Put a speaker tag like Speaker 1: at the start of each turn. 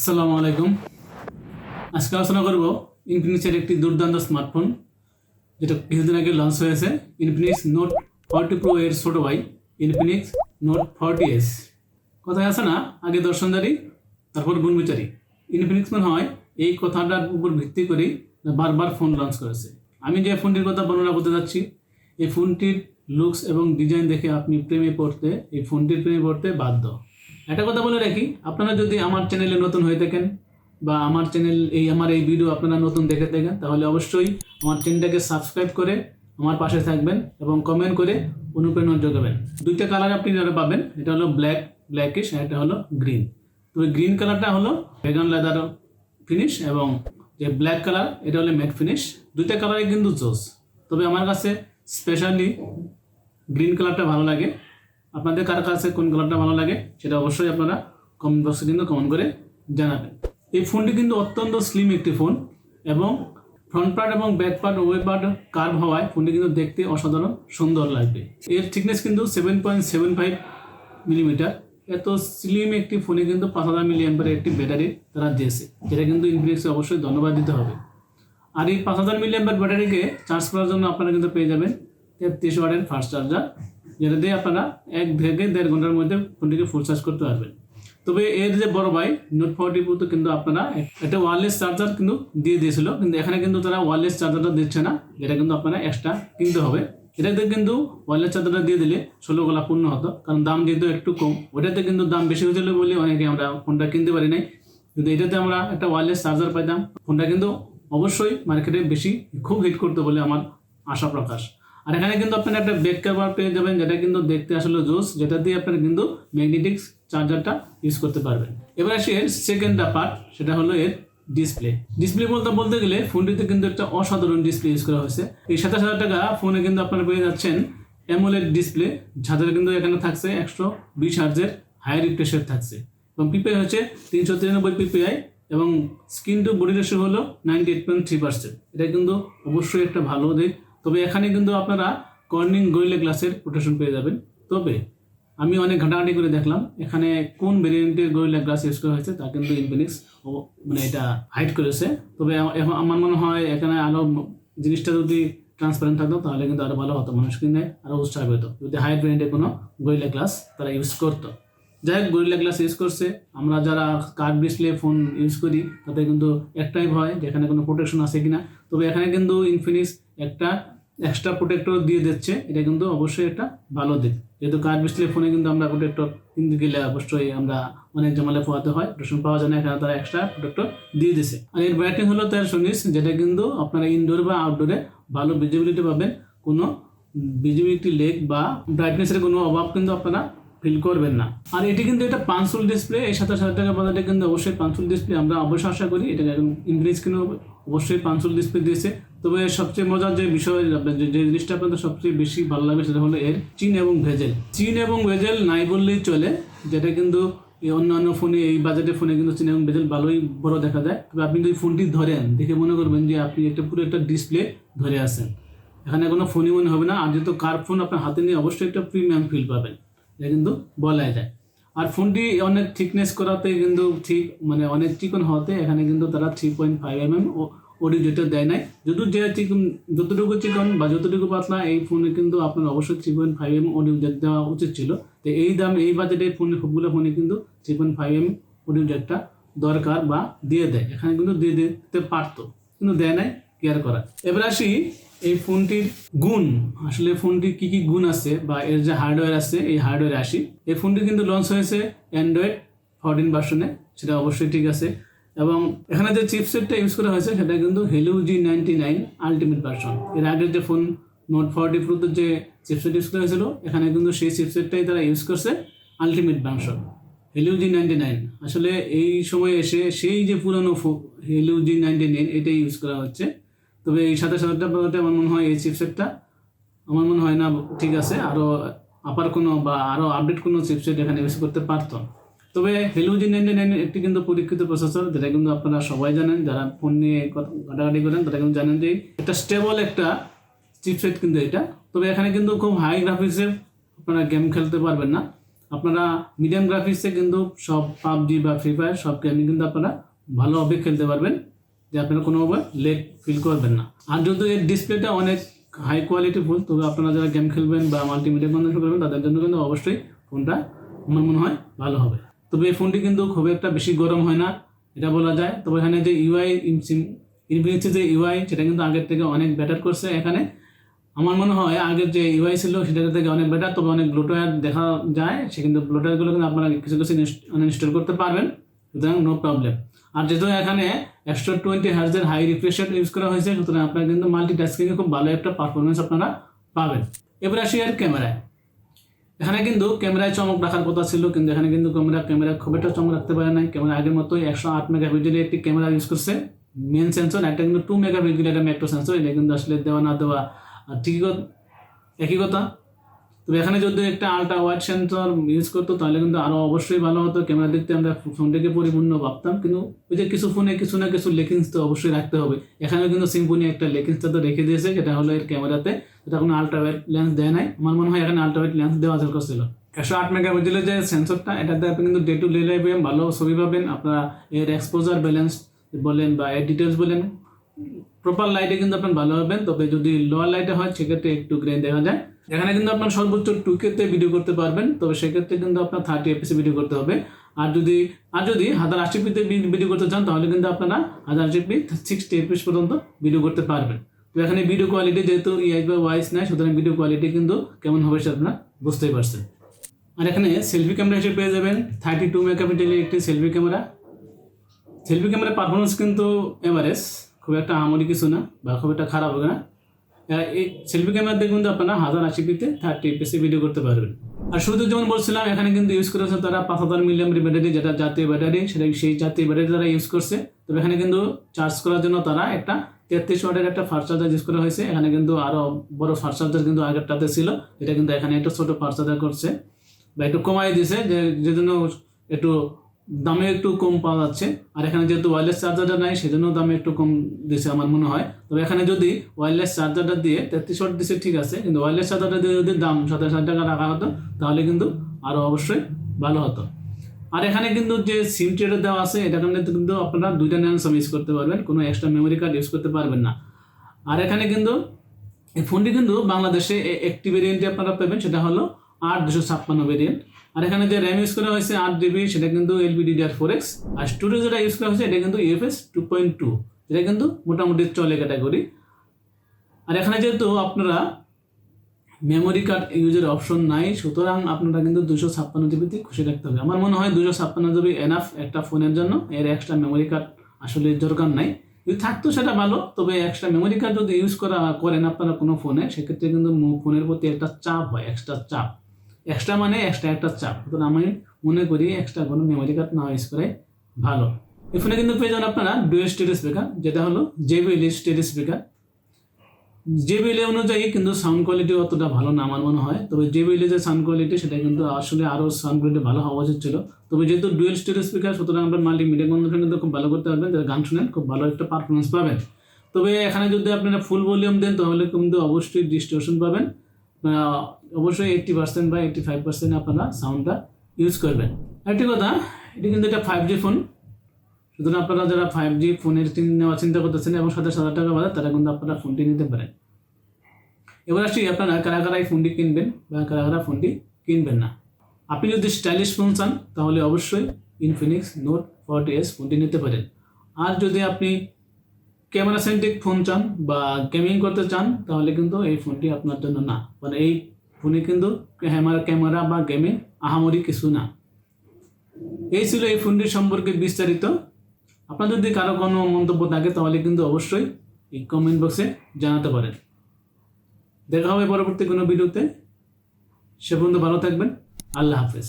Speaker 1: আসসালামু আলাইকুম। আজকে আলোচনা করব ইনফিনিক্সের একটি দুর্দান্ত স্মার্টফোন যেটা কিছুদিন আগে লঞ্চ হয়েছে, ইনফিনিক্স নোট 40 প্রো এর ছোট ভাই ইনফিনিক্স নোট 40s। কথায় আছে না, আগে দর্শনদারি তারপর গুণবিচারী। ইনফিনিক্স মনে হয় এই কথাটার উপর ভিত্তি করেই বারবার ফোন লঞ্চ করেছে। আমি যে ফোনটির কথা বর্ণনা করতে যাচ্ছি, এই ফোনটির লুকস এবং ডিজাইন দেখে আপনি এই ফোনটির প্রেমে পড়তে বাধ্য। একটা কথা বলে রাখি, আপনারা যদি আমার চ্যানেলে নতুন হয়ে থাকেন বা আমার এই ভিডিও আপনারা নতুন দেখে থাকেন, তাহলে অবশ্যই আমার চ্যানেলটাকে সাবস্ক্রাইব করে আমার পাশে থাকবেন এবং কমেন্ট করে অনুপ্রেরণা যোগাবেন। দুইটা কালার আপনি পাবেন, এটা হলো ব্ল্যাকিশ আর এটা হলো গ্রিন। তো গ্রিন কালারটা হলো ভেগান লেদার ফিনিশ এবং যে ব্ল্যাক কালার এটা হলো ম্যাট ফিনিশ। দুইটা কালারই কিন্তু জোস, তবে আমার কাছে স্পেশালি গ্রিন কালারটা ভালো লাগে। আপনাদের কার কাছে কোন কালারটা ভালো লাগে সেটা অবশ্যই আপনারা কমেন্ট বক্সে কিন্তু কমেন্ট করে জানাবেন। এই ফোনটি কিন্তু অত্যন্ত স্লিম একটি ফোন এবং ফ্রন্ট পার্ট এবং ব্যাক পার্ট উভয় পার্ট কার্ভ হওয়ায় ফোনটি কিন্তু দেখতে অসাধারণ সুন্দর লাগবে। এর থিকনেস কিন্তু 7.75 মিলিমিটার। এত স্লিম একটি ফোনে কিন্তু 5000 mAh একটি ব্যাটারি তারা দিয়েছে, যেটা কিন্তু ইনফিনিক্সকে অবশ্যই ধন্যবাদ দিতে হবে। আর এই 5000 mAh ব্যাটারিকে চার্জ করার জন্য আপনারা কিন্তু পেয়ে যাবেন 33 ওয়াটের ফাস্ট চার্জার, যেটা দিয়ে আপনারা 1 থেকে 1.5 ঘন্টার মধ্যে ফোনটিকে ফুল চার্জ করতে পারবেন। তবে এর যে বড় ভাই নোট 40 প্রো তো কিন্তু আপনারা একটা ওয়্যারলেস চার্জার কিন্তু দিয়ে দিয়েছিল, কিন্তু এখানে কিন্তু তারা ওয়্যারলেস চার্জারটা দিচ্ছে না, যেটা কিন্তু আপনারা এক্সট্রা কিনতে হবে। এটাতে কিন্তু ওয়্যারলেস চার্জারটা দিয়ে দিলে 16 গলা পূর্ণ হতো, কারণ দাম যেহেতু একটু কম। ওটাতে কিন্তু দাম বেশি হয়েছিল বলে অনেকে আমরা ফোনটা কিনতে পারি নাই। কিন্তু এটাতে আমরা একটা ওয়্যারলেস চার্জার পাইতাম, ফোনটা কিন্তু অবশ্যই মার্কেটে খুব হিট করতো বলে আমার আশা প্রকাশ। আর এখানে কিন্তু আপনারা একটা ব্যাক কভার পেয়ে যাবেন, যেটা কিন্তু দেখতে আসলে জোস, যেটা দিয়ে আপনারা কিন্তু ম্যাগনেটিক চার্জারটা ইউজ করতে পারবেন। এবার আসি এর সেকেন্ড পার্ট, সেটা হলো এর ডিসপ্লে বলতে গেলে ফোনটিতে কিন্তু একটা অসাধারণ ডিসপ্লে ইউজ করা হয়েছে। এই 27,000 টাকা ফোনে কিন্তু আপনারা পেয়ে যাচ্ছেন অ্যামোলেড ডিসপ্লে, যাদের কিন্তু এখানে থাকছে 120 হার্জের হাই রিফ্রেশ রেট থাকছে এবং পিপিআই হচ্ছে 393 পিপিআই এবং স্ক্রিন টু বডি রেশিও হলো 98.3%। এটা কিন্তু অবশ্যই একটা ভালো দিক। তবে এখানে কিন্তু আপনারা কর্নিং গরিলা গ্লাসের প্রোটেকশন পেয়ে যাবেন। তবে আমি অনেক ঘাটাঘাটি করে দেখলাম এখানে কোন ভেরিয়েন্টের গরিলা গ্লাস ইউজ করা হয়েছে তা কিন্তু ইনফিনিক্স এটা হাইড করেছে। তবে এখন আমার মনে হয় এখানে আরও জিনিসটা যদি ট্রান্সপারেন্ট থাকতো তাহলে কিন্তু আরও ভালো হতো, মানুষ কিনে আরও উৎসাহ পেত যদি হাই ভেরিয়েন্টের কোনো গরিলা গ্লাস তারা ইউজ করতো। যাই হোক, গরিলা গ্লাস ইউজ করছে। আমরা যারা কার্ভ ডিসপ্লে ফোন ইউজ করি তাতে কিন্তু একটাই ভয় যে এখানে কোনো প্রোটেকশন আছে কিনা। তবে এখানে কিন্তু ইনফিনিক্স একটা এক্সট্রা প্রোটেক্টর দিয়ে দিচ্ছে, এটা কিন্তু অবশ্যই একটা ভালো দিক। যেহেতু কার্ভ ডিসপ্লে ফোনে কিন্তু আমরা প্রোটেক্টর কিনতে গেলে অবশ্যই আমরা অনেক ঝামেলা পোহাতে হয়, প্রোটেকশন পাওয়া যায় না, এখানে তারা এক্সট্রা প্রোটেক্টর দিয়ে দিছে। আর এর ব্যাটারি হলো 1319, যেটা কিন্তু আপনারা ইনডোর বা আউটডোরে ভালো ভিজিবিলিটি পাবেন, কোনো ভিজিবিলিটি লেগ বা ব্রাইটনেসের কোনো অভাব কিন্তু আপনারা ফিল করবেন না। আর এটি কিন্তু একটা পাঁচশোল ডিসপ্লে, এই 27,000 টাকা বাজারটা কিন্তু অবশ্যই পাঁচশোল ডিসপ্লে আমরা অবশ্যই আশা করি। এটা ইনফিনিক্স কিন্তু অবশ্যই পাঁচশোল ডিসপ্লে দিয়েছে। তবে সবচেয়ে মজার যে বিষয়, যে জিনিসটা আপনাদের সবচেয়ে বেশি ভালো লাগবে সেটা হলো এর চিন এবং ভেজেল নাই বললেই চলে, যেটা কিন্তু এই অন্যান্য ফোনে, এই বাজেটের ফোনে কিন্তু চিন এবং ভেজেল ভালোই বড় দেখা যায়। তবে আপনি যদি ফোনটি ধরেন দেখে মনে করবেন যে আপনি পুরো একটা ডিসপ্লে ধরে আছেন, এখানে কোনো ফোনই মনে হবে না। আর যেহেতু কার ফোন আপনার হাতে নিয়ে অবশ্যই একটা প্রিমিয়াম ফিল পাবেন, এটা কিন্তু বলা যায়। আর ফোনটি অনেক থিকনেস করাতে কিন্তু অনেক চিকন হওয়াতে এখানে কিন্তু তারা 3.5 mm অডিও জেটার দেয় নাই। যতটুকু চিকন বা যতটুকু পাতলা এই ফোনে কিন্তু আপনার অবশ্যই 3.5 mm অডিও জেট দেওয়া উচিত ছিল। তো এই বাজেটে সবগুলো ফোনে কিন্তু 3.5 mm অডিও জেটটা দরকার বা দিয়ে দেয়, এখানে কিন্তু দিয়ে দিতে পারতো কিন্তু দেয় নাই, কেয়ার করা। এবার আসি এই ফোনটির গুণ, আসলে ফোনটির কি গুণ আছে বা এর যে হার্ডওয়্যার আছে, এই হার্ডওয়্যারে আসি। এই ফোনটি কিন্তু লঞ্চ হয়েছে অ্যান্ড্রয়েড 14 ভার্সনে, সেটা অবশ্যই ঠিক আছে। এবং এখানে যে চিপসেটটা ইউজ করা হয়েছে সেটা কিন্তু Helio G99 আলটিমেট ভার্সন। এর আগের যে ফোন নোট 40 প্রোতে যে চিপসেট ইউজ করা হয়েছিল, এখানে কিন্তু সেই চিপসেটটাই তারা ইউজ করছে আলটিমেট ভার্সন Helio G99। আসলে এই সময় এসে সেই যে পুরানো Helio G99 এটাই ইউজ করা হচ্ছে। তবে এই 27,000 টাকা আমার মনে হয় এই চিপসেটটা আমার মনে হয় না ঠিক আছে, আরও আরও আপডেট কোনো চিপসেট এখানে ইউজ করতে পারতো। তবে Helio G99 একটি কিন্তু পরীক্ষিত প্রসেসর, যেটা কিন্তু আপনারা সবাই জানেন, যারা ফোন নিয়ে ঘাটাঘাটি করেন তারা কিন্তু জানেন যে এটা স্টেবল একটা চিপসেট কিন্তু এটা। তবে এখানে কিন্তু খুব হাই গ্রাফিক্সের আপনারা গেম খেলতে পারবেন না। আপনারা মিডিয়াম গ্রাফিক্সে কিন্তু সব পাবজি বা ফ্রি ফায়ার সব গেমই কিন্তু আপনারা ভালোভাবে খেলতে পারবেন, যে আপনারা কোনোভাবে লেগ ফিল করবেন না। আর যদি এর ডিসপ্লেটা অনেক হাই কোয়ালিটি ফুল, তবে আপনারা যারা গেম খেলবেন বা মাল্টিমিডিয়া কন্টেন্ট করবেন তাদের জন্য কিন্তু অবশ্যই ফোনটা আমার মনে হয় ভালো হবে। তবে এই ফোনটি কিন্তু খুব একটা বেশি গরম হয় না, এটা বলা যায়। তবে এখানে যে ইউআই ইনফিনিক্সের যে ইউআই সেটা কিন্তু আগের থেকে অনেক বেটার করছে। এখানে আমার মনে হয় আগের যে ইউআই ছিল সেটার থেকে অনেক বেটার, তবে অনেক ব্লোটওয়্যার দেখা যায়, সে কিন্তু ব্লোটওয়্যারগুলো কিন্তু আপনারা কিছু কিছু ইনস্টল করতে পারবেন, সুতরাং নো প্রবলেম। আর যেহেতু এখানে 120 হার্জের হাই রিফ্রেশ রেট ইউজ করা হয়েছে, সুতরাং আপনারা কিন্তু মাল্টিটাস্কিংয়ে খুব ভালো একটা পারফরমেন্স আপনারা পাবেন। এবার আসি এর ক্যামেরায়। এখানে কিন্তু ক্যামেরায় চমক রাখার কথা ছিল, কিন্তু এখানে কিন্তু ক্যামেরা খুব একটা চমক রাখতে পারে নাই। ক্যামেরা আগের মতোই 108 মেগাপিক্সেলের একটি ক্যামেরা ইউজ করছে মেন সেন্সর, একটা কিন্তু 2 মেগাপিক্সেলের একটা ম্যাক্রো সেন্সর। এটা কিন্তু আসলে দেওয়া না দেওয়া ঠিকই একই কথা। তবে এখানে যদি একটা আলট্রা ওয়াইড সেন্সর ইউজ করতো তাহলে কিন্তু আরও অবশ্যই ভালো হতো। ক্যামেরা দেখতে আমরা ফোনটাকে পরিপূর্ণ ভাবতাম, কিন্তু ওই যে কিছু ফোনে কিছু না কিছু লেকিংস তো অবশ্যই রাখতে হবে। এখানেও কিন্তু সিম্ফনি একটা লেকিংসটা তো রেখে দিয়েছে, সেটা হলো এর ক্যামেরাতে, এটা কোনো আলট্রা ওয়াইড লেন্স দেয় নাই। আমার মনে হয় এখানে আলট্রা ওয়াইড লেন্স দেওয়া দরকার ছিল। 108 মেগাপিক্সেলের যে সেন্সরটা, এটাতে আপনি কিন্তু ডে টু ডে লাইফে ভালো ছবি পাবেন। আপনারা এর এক্সপোজার ব্যালেন্স বলেন বা এর ডিটেলস বলেন, প্রপার লাইটে কিন্তু আপনার ভালো হবেন। তবে যদি লোয়ার লাইটে হয় সেক্ষেত্রে একটু গ্রে দেখা যায়। এখানে কিন্তু আপনার সর্বোচ্চ 2K তে ভিডিও করতে পারবেন, তবে সেক্ষেত্রে কিন্তু আপনার 30 FPS ভিডিও করতে হবে। আর যদি 1080p তে ভিডিও করতে চান তাহলে কিন্তু আপনারা 1080p 60 FPS পর্যন্ত ভিডিও করতে পারবেন। তো এখানে ভিডিও কোয়ালিটি যেহেতু ইআই বা ওয়াইস নাই, সুতরাং ভিডিও কোয়ালিটি কিন্তু কেমন হবে সেটা আপনারা বুঝতেই পারছেন। আর এখানে সেলফি ক্যামেরা হিসেবে পেয়ে যাবেন 32 মেগাপিক্সেলের একটি সেলফি ক্যামেরা। সেলফি ক্যামেরার পারফরমেন্স কিন্তু এভারেজ, খুব একটা আহামরি কিছু না বা খুব একটা খারাপ হবে না। এই সেলফি ক্যামেরাতে কিন্তু আপনারা 1080p তে 30 FPS ভিডিও করতে পারবেন। আর শুরুতে যেমন বলছিলাম, এখানে কিন্তু ইউজ করেছে তারা 5000 মিলিঅ্যাম্পিয়ার ব্যাটারি, যেটা জাতীয় ব্যাটারি, সেই জাতীয় ব্যাটারি তারা ইউজ করছে। তবে এখানে কিন্তু চার্জ করার জন্য তারা একটা 33 ওয়াটের একটা ফাস্ট চার্জার ইউজ করা হয়েছে। এখানে কিন্তু আরও বড় ফাস্ট চার্জার কিন্তু আগেরটাতে ছিল, এটা কিন্তু এখানে একটু ছোট ফাস্ট চার্জার করছে বা একটু কমাই দিয়েছে, যে জন্য একটু দামে একটু কম পাওয়া যাচ্ছে। আর এখানে যেহেতু ওয়্যারলেস চার্জারটা নাই সেজন্য দামে একটু কম দিয়েছে আমার মনে হয়। তবে এখানে যদি ওয়্যারলেস চার্জারটা দিয়ে 33 ওয়াট দিচ্ছে ঠিক আছে, কিন্তু ওয়্যারলেস চার্জারটা দিয়ে যদি দাম 27,000 টাকা রাখা হতো তাহলে কিন্তু আরও অবশ্যই ভালো হতো। আর এখানে কিন্তু যে সিম ট্রেটা দেওয়া আছে, এটা কিন্তু আপনারা 2টা ন্যানো সিম ইউজ করতে পারবেন, কোনো এক্সট্রা মেমোরি কার্ড ইউজ করতে পারবেন না। আর এখানে কিন্তু এই ফোনটি কিন্তু বাংলাদেশে একটি ভেরিয়েন্টে আপনারা পাবেন, সেটা হলো 8/256 ভেরিয়েন্ট। আর এখানে যে র্যাম ইউজ করা হয়েছে 8GB, সেটা কিন্তু LPDDR4X। আর স্টোরেজ যেটা ইউজ করা হয়েছে এটা কিন্তু UFS 2.2, যেটা কিন্তু মোটামুটি চলে ক্যাটাগরি। আর এখানে যেহেতু আপনারা মেমোরি কার্ড ইউজের অপশন নাই, সুতরাং আপনারা কিন্তু 256GB খুশি রাখতে হবে। আমার মনে হয় 256GB এনাফ একটা ফোনের জন্য, এর এক্সট্রা মেমোরি কার্ড আসলে দরকার নাই। যদি থাকতো সেটা ভালো, তবে এক্সট্রা মেমোরি কার্ড যদি ইউজ করেন আপনারা কোনো ফোনে, সেক্ষেত্রে কিন্তু ফোনের প্রতি একটা চাপ হয়, এক্সট্রা চাপ। এক্সট্রা মানে এক্সট্রা একটা চাপ, সুতরাং আমি মনে করি এক্সট্রা কোনো মেমোরি কার্ড না ইউজ করে ভালো। এই ফোনে কিন্তু পেয়ে যাবেন আপনারা ডুয়াল স্টেরিও স্পিকার, যেটা হলো JBL স্টেরিও স্পিকার। JBL অনুযায়ী কিন্তু সাউন্ড কোয়ালিটি অতটা ভালো না আমার মনে হয়, তবে JBL যে সাউন্ড কোয়ালিটি সেটা কিন্তু আসলে আরও সাউন্ড কোয়ালিটি ভালো হওয়া উচিত ছিল। তবে যেহেতু ডুয়াল স্টেরিও স্পিকার, সুতরাং আপনার মাল্টিমিডিয়া কন্ডিশন কিন্তু খুব ভালো করতে পারবেন, যারা গান শুনেন খুব ভালো একটা পারফরমেন্স পাবেন। তবে এখানে যদি আপনারা ফুল ভলিউম দেন তাহলে কিন্তু অবশ্যই ডিস্টরশন পাবেন। অবশ্যই 80% বা 85% আপনারা সাউন্ডটা ইউজ করবেন। আরেকটি কথা, এটি কিন্তু একটা 5G ফোন, সুতরাং আপনারা যারা 5G ফোনের নেওয়ার চিন্তা করতেছেন এবং 27,000 টাকা বাজার, তারা কিন্তু আপনারা ফোনটি নিতে পারেন। এবার আসছি আপনারা কারা কারা এই ফোনটি কিনবেন বা কারা কারা ফোনটি কিনবেন না। আপনি যদি স্টাইলিশ ফোন চান তাহলে অবশ্যই ইনফিনিক্স নোট 40S ফোনটি নিতে পারেন। আর যদি আপনি ক্যামেরা সেন্ট্রিক ফোন চান বা গেমিং করতে চান তাহলে কিন্তু এই ফোনটি আপনার জন্য না, মানে এই ফোনে কিন্তু ক্যামেরা বা গেমিং আহামরি কিছু না। এই ছিল এই ফোনটির সম্পর্কে বিস্তারিত। আপনার যদি কারো কোনো মন্তব্য থাকে তাহলে কিন্তু অবশ্যই এই কমেন্ট বক্সে জানাতে পারেন। দেখা হবে পরবর্তী কোনো ভিডিওতে, সে পর্যন্ত ভালো থাকবেন। আল্লাহ হাফেজ।